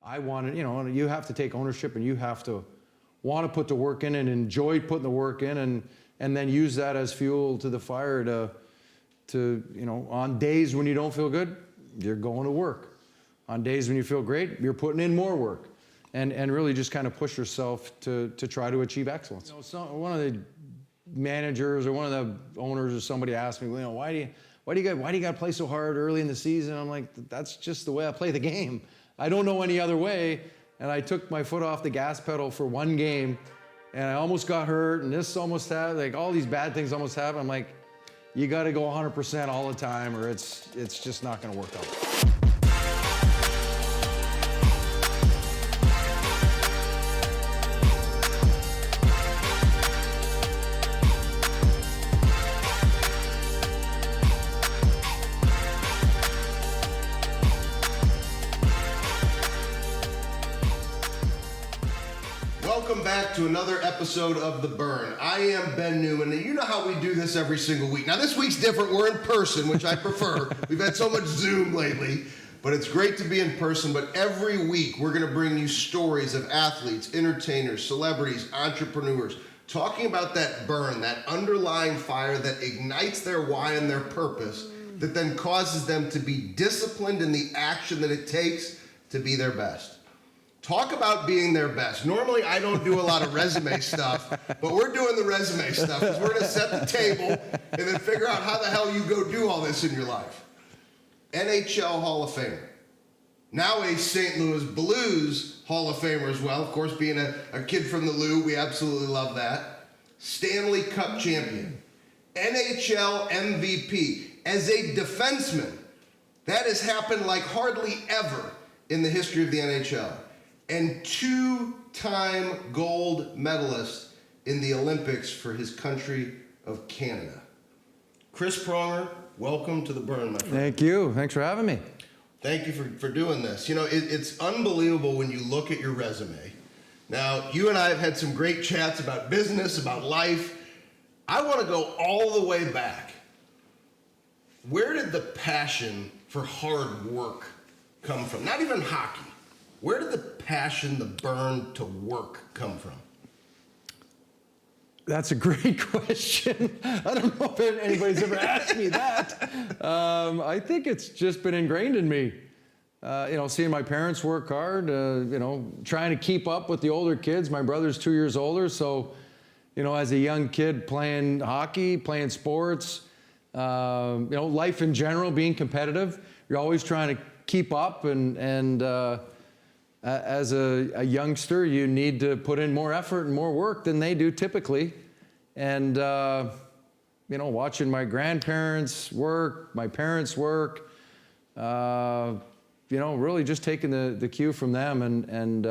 I wanted, you have to take ownership and you have to want to put the work in and enjoy putting the work in and then use that as fuel to the fire to on days when you don't feel good, you're going to work. On days when you feel great, you're putting in more work and really just kind of push yourself to try to achieve excellence. One of the managers or one of the owners or somebody asked me, why do you got to play so hard early in the season? I'm like, that's just the way I play the game. I don't know any other way. And I took my foot off the gas pedal for one game and I almost got hurt and this almost happened, like all these bad things almost happened. I'm like, you got to go 100% all the time or it's just not going to work out. Welcome back to another episode of The Burn. I am Ben Newman, and you know how we do this every single week. Now, this week's different. We're in person, which I prefer. We've had so much Zoom lately, but it's great to be in person. But every week, we're going to bring you stories of athletes, entertainers, celebrities, entrepreneurs, talking about that burn, that underlying fire that ignites their why and their purpose, that then causes them to be disciplined in the action that it takes to be their best. Talk about being their best. Normally, I don't do a lot of resume stuff, but we're doing the resume stuff because we're going to set the table and then figure out how the hell you go do all this in your life. NHL Hall of Famer. Now a St. Louis Blues Hall of Famer as well. Of course, being a kid from the Lou, we absolutely love that. Stanley Cup champion. NHL MVP. As a defenseman, that has happened like hardly ever in the history of the NHL. And two-time gold medalist in the Olympics for his country of Canada. Chris Pronger, welcome to The Burn, my friend. Thank you. Thanks for having me. Thank you for doing this. It's unbelievable when you look at your resume. Now, you and I have had some great chats about business, about life. I want to go all the way back. Where did the passion for hard work come from? Not even hockey. Where did the passion, the burn to work come from? That's a great question. I don't know if anybody's ever asked me that. I think it's just been ingrained in me. Seeing my parents work hard, trying to keep up with the older kids. My brother's 2 years older, so, as a young kid playing hockey, playing sports, life in general, being competitive, you're always trying to keep up and as a youngster, you need to put in more effort and more work than they do typically. And, watching my grandparents work, my parents work, really just taking the cue from them and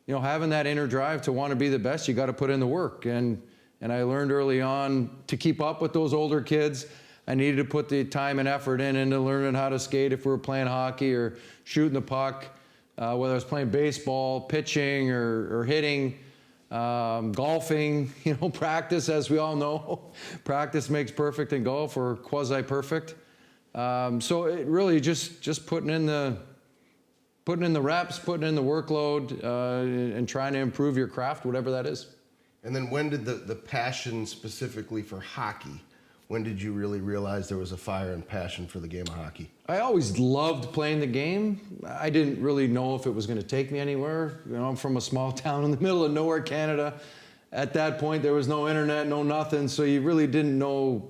having that inner drive to want to be the best, you got to put in the work. And I learned early on to keep up with those older kids, I needed to put the time and effort into learning how to skate if we were playing hockey or shooting the puck. Whether I was playing baseball, pitching, or hitting, golfing, practice, as we all know. Practice makes perfect in golf, or quasi-perfect. So it really just putting in the reps, putting in the workload, and trying to improve your craft, whatever that is. And then when did the passion specifically for hockey, when did you really realize there was a fire and passion for the game of hockey? I always loved playing the game. I didn't really know if it was going to take me anywhere. I'm from a small town in the middle of nowhere, Canada. At that point, there was no internet, no nothing, so you really didn't know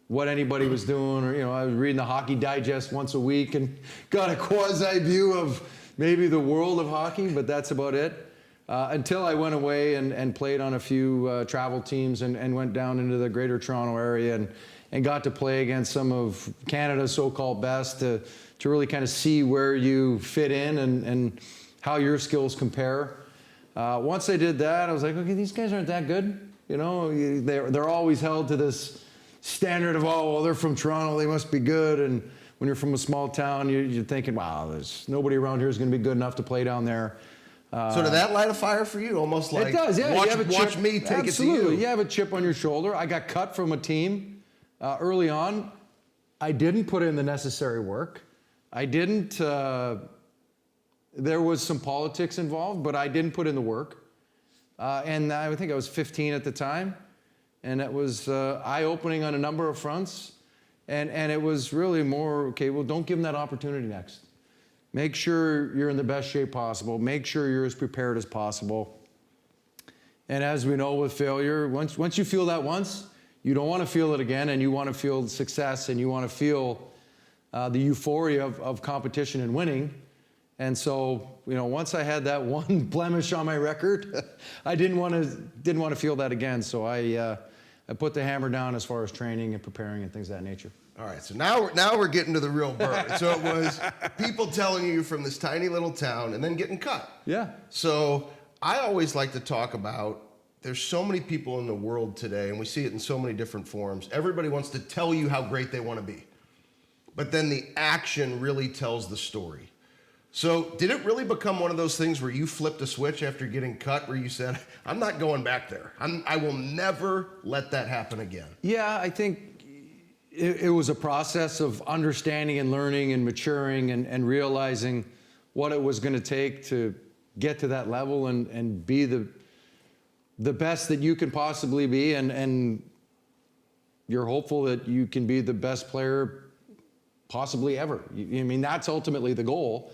what anybody was doing. Or, I was reading the Hockey Digest once a week and got a quasi-view of maybe the world of hockey, but that's about it. Until I went away and played on a few travel teams and went down into the Greater Toronto area and got to play against some of Canada's so-called best to really kind of see where you fit in and how your skills compare. Once I did that, I was like, okay, these guys aren't that good. They're always held to this standard of, oh, well, they're from Toronto, they must be good. And when you're from a small town, you're thinking, wow, there's nobody around here who's going to be good enough to play down there. So did that light a fire for you? Almost like, it does, yeah. Watch me take it to you. You have a chip on your shoulder. I got cut from a team early on. I didn't put in the necessary work. I didn't There was some politics involved, but I didn't put in the work. And I think I was 15 at the time. And it was eye-opening on a number of fronts. And it was really more, okay, well, don't give them that opportunity next. Make sure you're in the best shape possible. Make sure you're as prepared as possible. And as we know with failure, once you feel that once, you don't want to feel it again, and you want to feel success, and you want to feel the euphoria of competition and winning. And so, once I had that one blemish on my record, I didn't want to feel that again. So I put the hammer down as far as training and preparing and things of that nature. All right, so now we're getting to the real burn. So it was people telling you from this tiny little town and then getting cut. Yeah. So I always like to talk about, there's so many people in the world today, and we see it in so many different forms. Everybody wants to tell you how great they want to be. But then the action really tells the story. So did it really become one of those things where you flipped a switch after getting cut, where you said, I'm not going back there. I will never let that happen again? Yeah, I think it was a process of understanding and learning and maturing and realizing what it was going to take to get to that level and be the best that you can possibly be. And you're hopeful that you can be the best player possibly ever. I mean, that's ultimately the goal.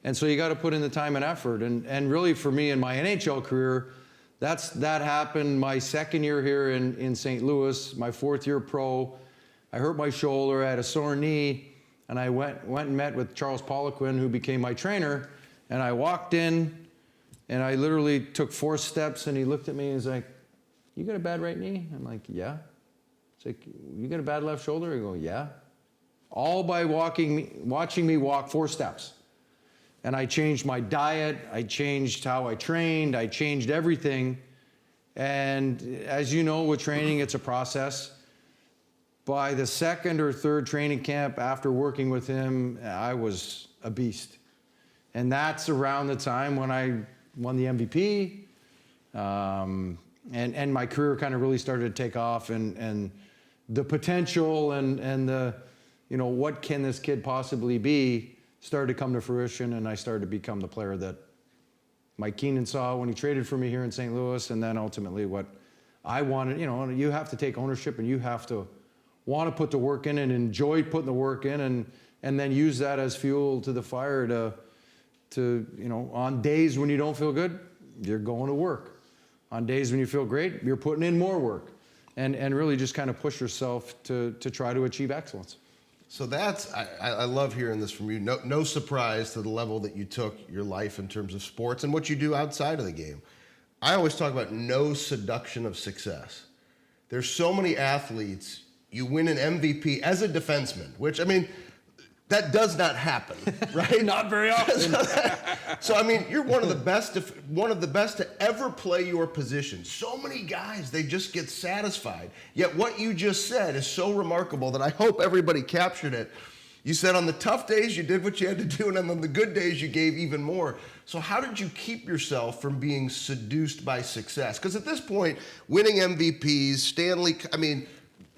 And so you got to put in the time and effort. And really for me in my NHL career, that happened my second year here in St. Louis, my fourth year pro. I hurt my shoulder, I had a sore knee, and I went and met with Charles Poliquin, who became my trainer. And I walked in, and I literally took 4 steps, and he looked at me and he's like, you got a bad right knee? I'm like, yeah. He's like, you got a bad left shoulder? I go, yeah. All by watching me walk 4 steps. And I changed my diet, I changed how I trained, I changed everything. And as you know, with training, it's a process. By the second or third training camp after working with him, I was a beast. And that's around the time when I won the MVP. And my career kind of really started to take off, and the potential and the, what can this kid possibly be started to come to fruition, and I started to become the player that Mike Keenan saw when he traded for me here in St. Louis, and then ultimately what I wanted. You have to take ownership, and you have to want to put the work in and enjoy putting the work in, and then use that as fuel to the fire to on days when you don't feel good, you're going to work. On days when you feel great, you're putting in more work, and really just kind of push yourself to try to achieve excellence. So I love hearing this from you. No surprise to the level that you took your life in terms of sports and what you do outside of the game. I always talk about no seduction of success. There's so many athletes, you win an MVP as a defenseman, which, I mean, that does not happen, right? Not very often. So, I mean, you're one of the best to ever play your position. So many guys, they just get satisfied. Yet what you just said is so remarkable that I hope everybody captured it. You said on the tough days, you did what you had to do, and then on the good days, you gave even more. So how did you keep yourself from being seduced by success? Because at this point, winning MVPs,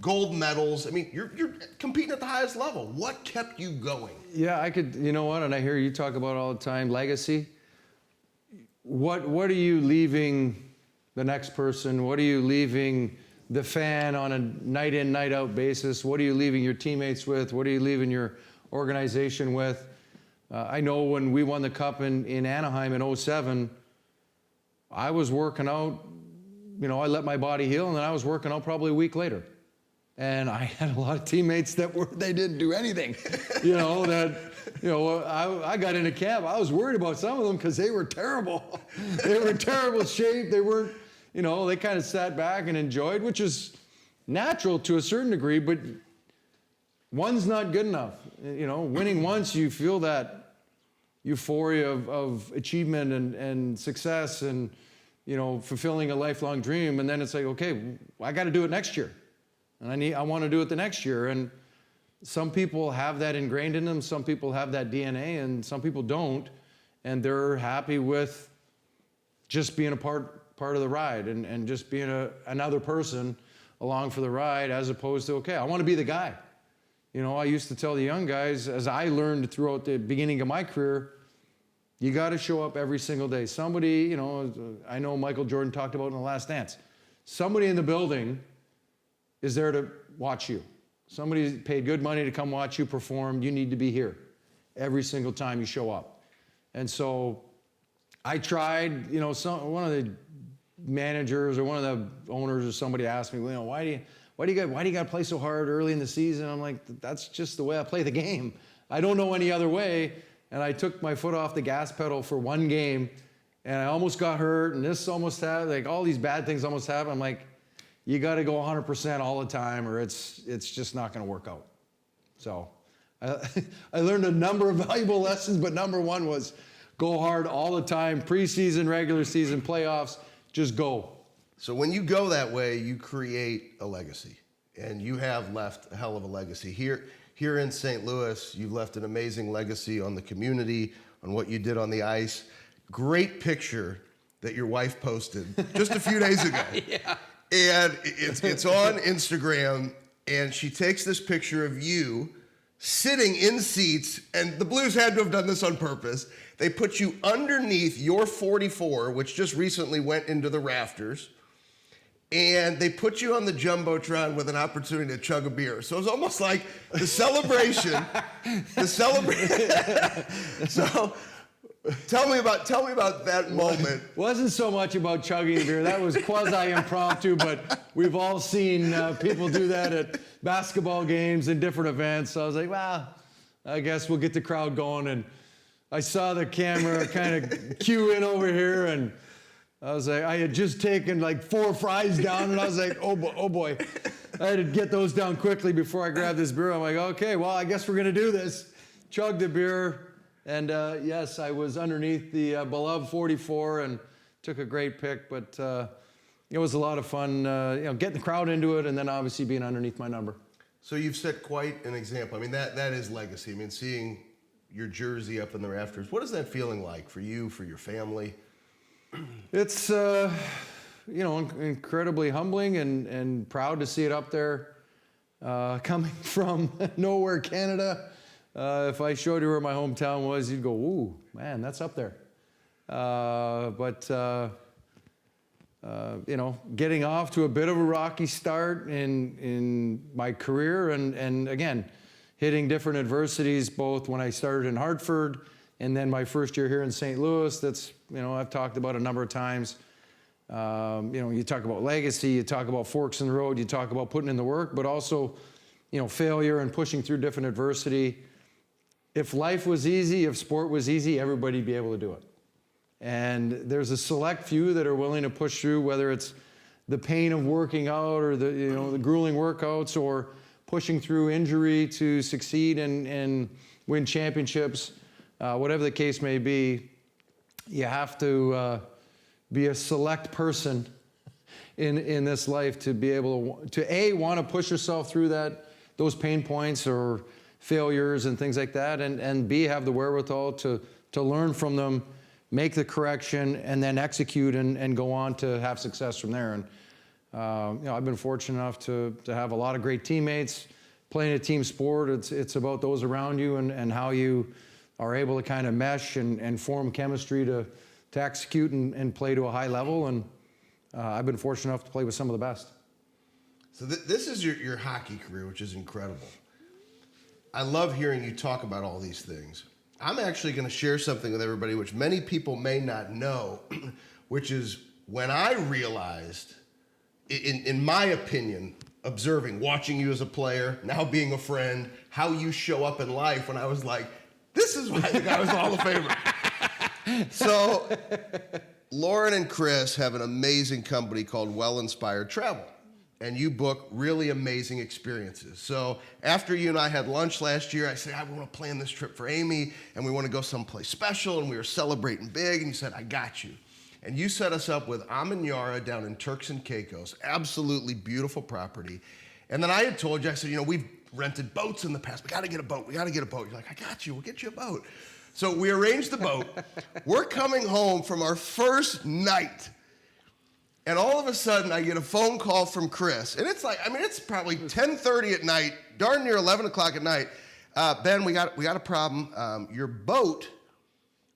gold medals. I mean, you're competing at the highest level. What kept you going? Yeah, and I hear you talk about all the time, legacy. What are you leaving the next person? What are you leaving the fan on a night in, night out basis? What are you leaving your teammates with? What are you leaving your organization with? I know when we won the Cup in Anaheim in 2007, I was working out, I let my body heal, and then I was working out probably a week later. And I had a lot of teammates they didn't do anything, I got into camp. I was worried about some of them because they were terrible. They were in terrible shape. They weren't, they kind of sat back and enjoyed, which is natural to a certain degree, but one's not good enough. Winning once, you feel that euphoria of achievement and success and, fulfilling a lifelong dream. And then it's like, okay, I got to do it next year. And I want to do it the next year. And some people have that ingrained in them. Some people have that DNA, and some people don't. And they're happy with just being a part of the ride and just being another person along for the ride, as opposed to, okay, I want to be the guy. I used to tell the young guys, as I learned throughout the beginning of my career, You got to show up every single day. Somebody, you know, I know Michael Jordan talked about in The Last Dance. Somebody in the building is there to watch you. Somebody paid good money to come watch you perform. You need to be here every single time you show up. And so I tried, you know, one of the managers or one of the owners or somebody asked me, you know, why do you got to play so hard early in the season? I'm like, that's just the way I play the game. I don't know any other way. And I took my foot off the gas pedal for one game, and I almost got hurt, and this almost happened, like all these bad things almost happened. I'm like, you got to go 100% all the time, or it's just not going to work out. So I learned a number of valuable lessons, but number one was go hard all the time, preseason, regular season, playoffs, just go. So when you go that way, you create a legacy, and you have left a hell of a legacy. Here in St. Louis, you've left an amazing legacy on the community, on what you did on the ice. Great picture that your wife posted just a few days ago. Yeah. And it's on Instagram, and she takes this picture of you sitting in seats, and the Blues had to have done this on purpose. They put you underneath your 44, which just recently went into the rafters, and they put you on the Jumbotron with an opportunity to chug a beer. So it was almost like the celebration. So tell me about that moment. Wasn't so much about chugging a beer. That was quasi-impromptu, but we've all seen people do that at basketball games and different events. So I was like, well, I guess we'll get the crowd going. And I saw the camera kind of cue in over here, and I was like, I had just taken like 4 fries down, and I was like, oh boy. I had to get those down quickly before I grabbed this beer. I'm like, okay, well, I guess we're going to do this. Chugged the beer, and yes, I was underneath the beloved 44 and took a great pic, but it was a lot of fun, getting the crowd into it, and then obviously being underneath my number. So you've set quite an example. I mean, that is legacy. I mean, seeing your jersey up in the rafters, what is that feeling like for you, for your family? It's, incredibly humbling and proud to see it up there. Coming from nowhere, Canada, if I showed you where my hometown was, you'd go, ooh, man, that's up there. Getting off to a bit of a rocky start in my career and again, hitting different adversities, both when I started in Hartford and then my first year here in St. Louis. That's, I've talked about a number of times. You talk about legacy, you talk about forks in the road, you talk about putting in the work, but also, failure and pushing through different adversity. If life was easy, if sport was easy, everybody'd be able to do it. And there's a select few that are willing to push through, whether it's the pain of working out or the grueling workouts or pushing through injury to succeed and win championships, whatever the case may be. You have to be a select person in this life to be able to want to push yourself through those pain points or failures and things like that, and B, have the wherewithal to learn from them, make the correction, and then execute and go on to have success from there. And I've been fortunate enough to have a lot of great teammates. Playing a team sport, it's about those around you and how you are able to kind of mesh and form chemistry to execute and play to a high level. And I've been fortunate enough to play with some of the best. So this is your hockey career, which is incredible. I love hearing you talk about all these things. I'm actually going to share something with everybody which many people may not know, which is when I realized, in my opinion, observing, watching you as a player, now being a friend, how you show up in life, when I was like, this is why the guy was the Hall of Famer. So Lauren and Chris have an amazing company called Well Inspired Travel, and you book really amazing experiences. So after you and I had lunch last year, I said, I want to plan this trip for Amy, and we want to go someplace special, and we were celebrating big, and you said, I got you. And you set us up with Amin Yara down in Turks and Caicos, absolutely beautiful property. And then I had told you, I said, we've rented boats in the past. We got to get a boat. You're like, I got you. We'll get you a boat. So we arranged the boat. We're coming home from our first night. And all of a sudden, I get a phone call from Chris. And it's it's probably 10:30 at night, darn near 11 o'clock at night. Ben, we got a problem. Your boat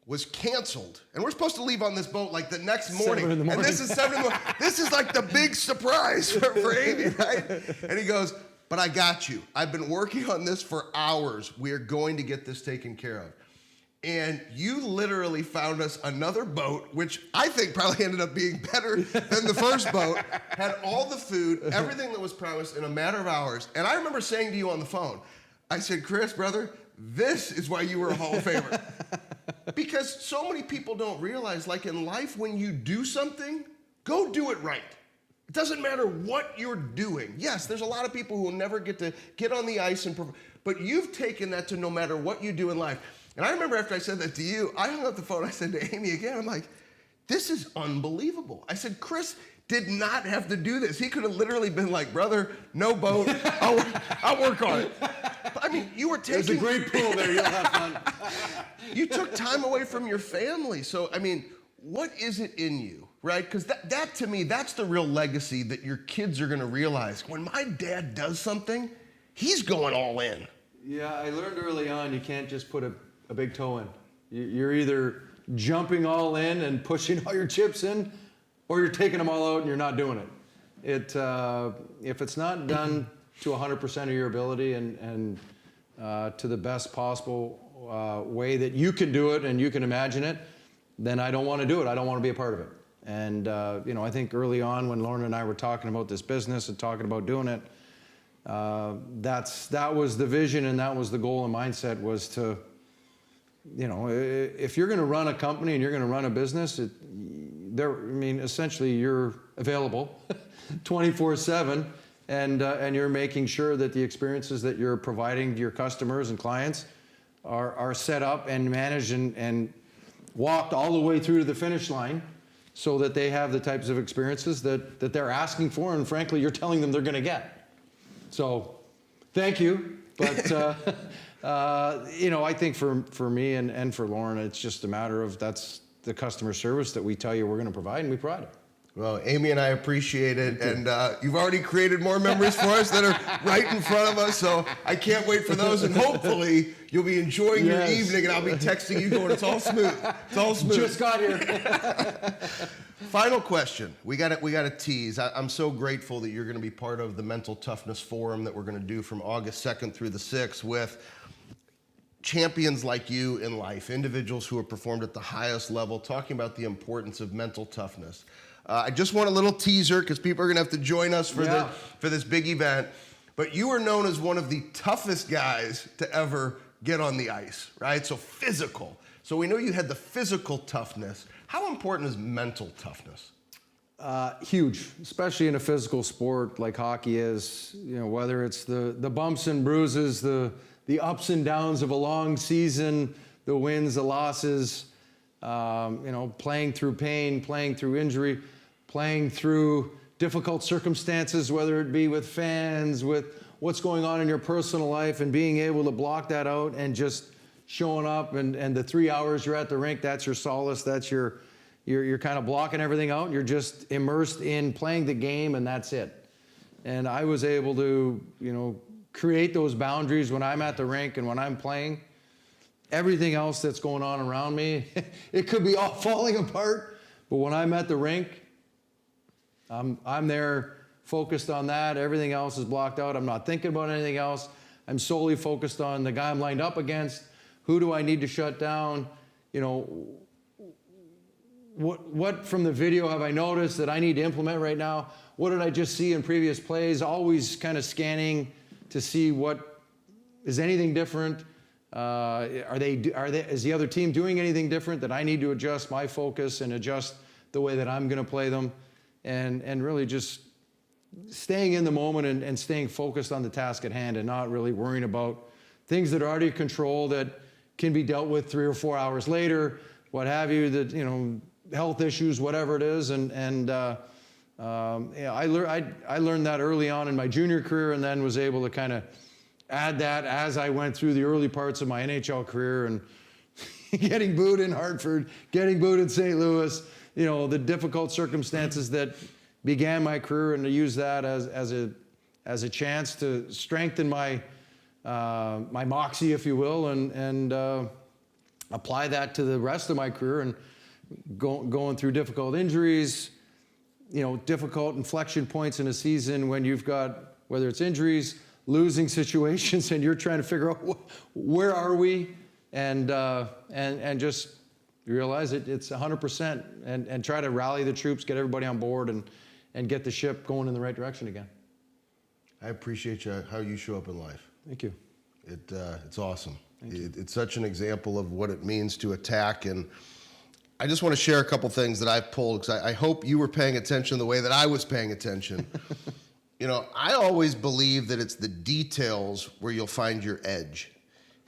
was canceled. And we're supposed to leave on this boat like the next morning. 7 in the morning. And this is 7 in the morning. This is like the big surprise for Amy, right? And he goes, but I got you. I've been working on this for hours. We are going to get this taken care of. And you literally found us another boat, which I think probably ended up being better than the first boat, had all the food, everything that was promised in a matter of hours. And I remember saying to you on the phone, I said, Chris, brother, this is why you were a Hall of Famer. Because so many people don't realize, like in life, when you do something, go do it right. It doesn't matter what you're doing. Yes, there's a lot of people who will never get to get on the ice, but you've taken that to no matter what you do in life. And I remember after I said that to you, I hung up the phone. I said to Amy again, I'm like, this is unbelievable. I said, Chris did not have to do this. He could have literally been like, brother, no boat. I'll work on it. I mean, you were taking... There's a great pool there. You'll have fun. You took time away from your family. So, I mean, what is it in you, right? Because that to me, that's the real legacy that your kids are going to realize. When my dad does something, he's going all in. Yeah, I learned early on you can't just put a big toe in. You're either jumping all in and pushing all your chips in, or you're taking them all out and you're not doing it. If it's not done to 100% of your ability and to the best possible way that you can do it and you can imagine it, then I don't want to do it. I don't want to be a part of it. And I think early on when Lauren and I were talking about this business and talking about doing it, that was the vision and that was the goal and mindset was to, if you're going to run a company and you're going to run a business, essentially you're available 24/7 and you're making sure that the experiences that you're providing to your customers and clients are set up and managed and walked all the way through to the finish line so that they have the types of experiences that they're asking for and frankly you're telling them they're going to get. So thank you. But I think for me and for Lauren, it's just a matter of that's the customer service that we tell you we're going to provide, and we provide it. Well, Amy and I appreciate it, and you've already created more memories for us that are right in front of us, so I can't wait for those, and hopefully you'll be enjoying your evening, and I'll be texting you going, it's all smooth. It's all smooth. Just got here. Final question. We got to tease. I'm so grateful that you're going to be part of the Mental Toughness Forum that we're going to do from August 2nd through the 6th with champions like you in life, individuals who have performed at the highest level, talking about the importance of mental toughness. I just want a little teaser because people are going to have to join us for this big event. But you are known as one of the toughest guys to ever get on the ice, right? So physical. So we know you had the physical toughness. How important is mental toughness? Huge, especially in a physical sport like hockey is. Whether it's the bumps and bruises, the ups and downs of a long season, the wins, the losses, playing through pain, playing through injury, playing through difficult circumstances, whether it be with fans, with what's going on in your personal life, and being able to block that out and just showing up and the 3 hours you're at the rink, that's your solace, that's you're kind of blocking everything out. You're just immersed in playing the game and that's it. And I was able to, create those boundaries when I'm at the rink and when I'm playing. Everything else that's going on around me, it could be all falling apart, but when I'm at the rink, I'm there focused on that. Everything else is blocked out. I'm not thinking about anything else. I'm solely focused on the guy I'm lined up against. Who do I need to shut down? What from the video have I noticed that I need to implement right now? What did I just see in previous plays? Always kind of scanning to see is anything different? Is the other team doing anything different that I need to adjust my focus and adjust the way that I'm going to play them? And really just staying in the moment and staying focused on the task at hand and not really worrying about things that are out of your control that can be dealt with 3 or 4 hours later, what have you, that, health issues, whatever it is. I learned that early on in my junior career and then was able to kind of add that as I went through the early parts of my NHL career and getting booed in Hartford, getting booed in St. Louis, the difficult circumstances that began my career, and to use that as a chance to strengthen my my moxie, if you will, and apply that to the rest of my career and going through difficult injuries, difficult inflection points in a season when you've got, whether it's injuries, losing situations, and you're trying to figure out where are we, and just realize it's 100%, and try to rally the troops, get everybody on board, and get the ship going in the right direction again. I appreciate how you show up in life. Thank you. It's awesome. It's such an example of what it means to attack, and I just want to share a couple things that I've pulled, because I hope you were paying attention the way that I was paying attention. I always believe that it's the details where you'll find your edge.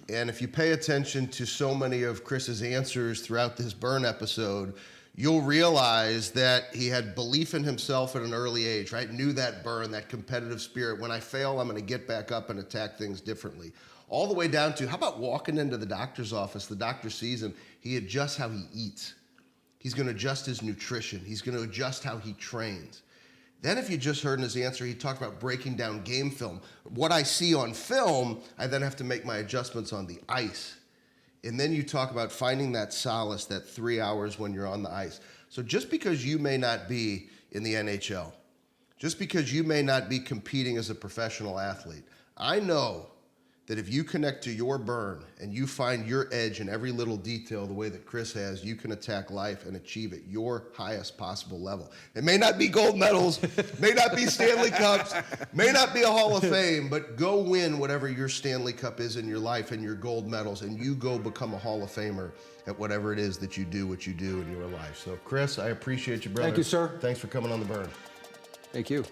And if you pay attention to so many of Chris's answers throughout this burn episode, you'll realize that he had belief in himself at an early age, right? Knew that burn, that competitive spirit. When I fail, I'm going to get back up and attack things differently. All the way down to, how about walking into the doctor's office, the doctor sees him, he adjusts how he eats. He's going to adjust his nutrition. He's going to adjust how he trains. Then if you just heard in his answer, he talked about breaking down game film. What I see on film, I then have to make my adjustments on the ice. And then you talk about finding that solace, that 3 hours when you're on the ice. So just because you may not be in the NHL, just because you may not be competing as a professional athlete, I know that if you connect to your burn and you find your edge in every little detail the way that Chris has, you can attack life and achieve at your highest possible level. It may not be gold medals, may not be Stanley Cups, may not be a Hall of Fame, but go win whatever your Stanley Cup is in your life and your gold medals, and you go become a Hall of Famer at whatever it is that you do, what you do in your life. So Chris, I appreciate you, brother. Thank you, sir. Thanks for coming on The Burn. Thank you.